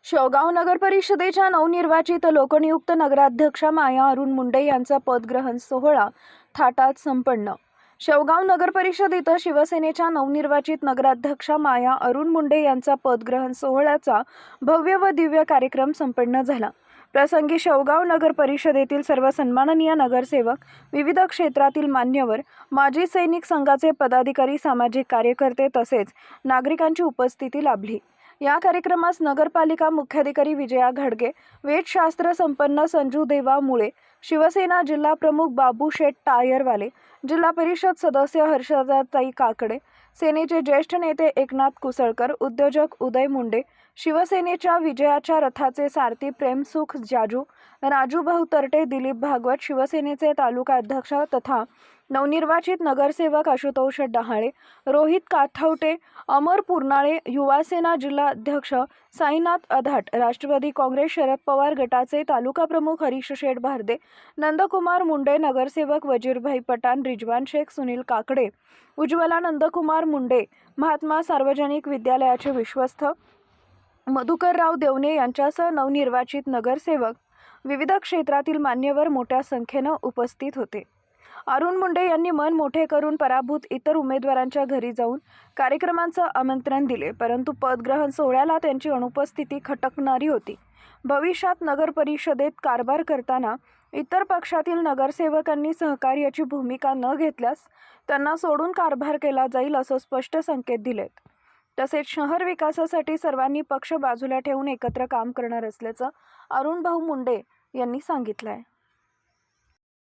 शेवगाव नगर परिषदेच्या नवनिर्वाचित लोकनियुक्त नगराध्यक्षा माया अरुण मुंडे यांचा पदग्रहण सोहळा थाटात संपन्न। शेवगाव नगर परिषदेत शिवसेनेच्या नवनिर्वाचित नगराध्यक्षा माया अरुण मुंडे यांचा पदग्रहण सोहळ्याचा भव्य व दिव्य कार्यक्रम संपन्न झाला। प्रसंगी शेवगाव नगर परिषदेतील सर्व सन्माननीय नगरसेवक, विविध क्षेत्रातील मान्यवर, माजी सैनिक संघाचे पदाधिकारी, सामाजिक कार्यकर्ते तसेच नागरिकांची उपस्थिती लाभली। या कार्यक्रमास नगरपालिका मुख्याधिकारी विजया घाडगे, वेदशास्त्र संपन्न संजू देवा मुळे, शिवसेना जिल्हा प्रमुख बाबू शेठ टायरवाले, जिल्हा परिषद सदस्य हर्षदाताई काकडे, सेनेचे ज्येष्ठ नेते एकनाथ कुसळकर, उद्योजक उदय मुंडे, शिवसेनेच्या विजयाच्या रथाचे सारथी प्रेमसुख जाजू, राजू भाऊ तरटे, दिलीप भागवत, शिवसेनेचे तालुका अध्यक्ष तथा नवनिर्वाचित नगरसेवक आशुतोष डहाळे, रोहित काथवटे, अमर पुरनाळे, युवासेना जिल्हा अध्यक्ष साईनाथ अधाट, राष्ट्रवादी काँग्रेस शरद पवार गटाचे तालुका प्रमुख हरीश शेठ भारदे, नंदकुमार मुंडे, नगरसेवक वजीरभाई पठाण, रिजवान शेख, सुनील काकडे, उज्ज्वला नंदकुमार मुंडे, महात्मा सार्वजनिक विद्यालयाचे विश्वस्त मधुकरराव देवणे यांच्यासह नवनिर्वाचित नगरसेवक, विविध क्षेत्रातील मान्यवर मोठ्या संख्येने उपस्थित होते। अरुण मुंडे यांनी मन मोठे करून पराभूत इतर उमेदवारांच्या घरी जाऊन कार्यक्रमांचे आमंत्रण दिले, परंतु पदग्रहण सोहळ्याला त्यांची अनुपस्थिती खटकणारी होती। भविष्यात नगर परिषदेत कारभार करताना इतर पक्षातील नगरसेवकांनी सहकार्याची भूमिका न घेतल्यास त्यांना सोडून कारभार केला जाईल असं स्पष्ट संकेत दिलेत। तसेच शहर विकासासाठी सर्वांनी पक्ष बाजूला ठेवून एकत्र काम करणार असल्याचं अरुण भाऊ मुंडे यांनी सांगितलंय।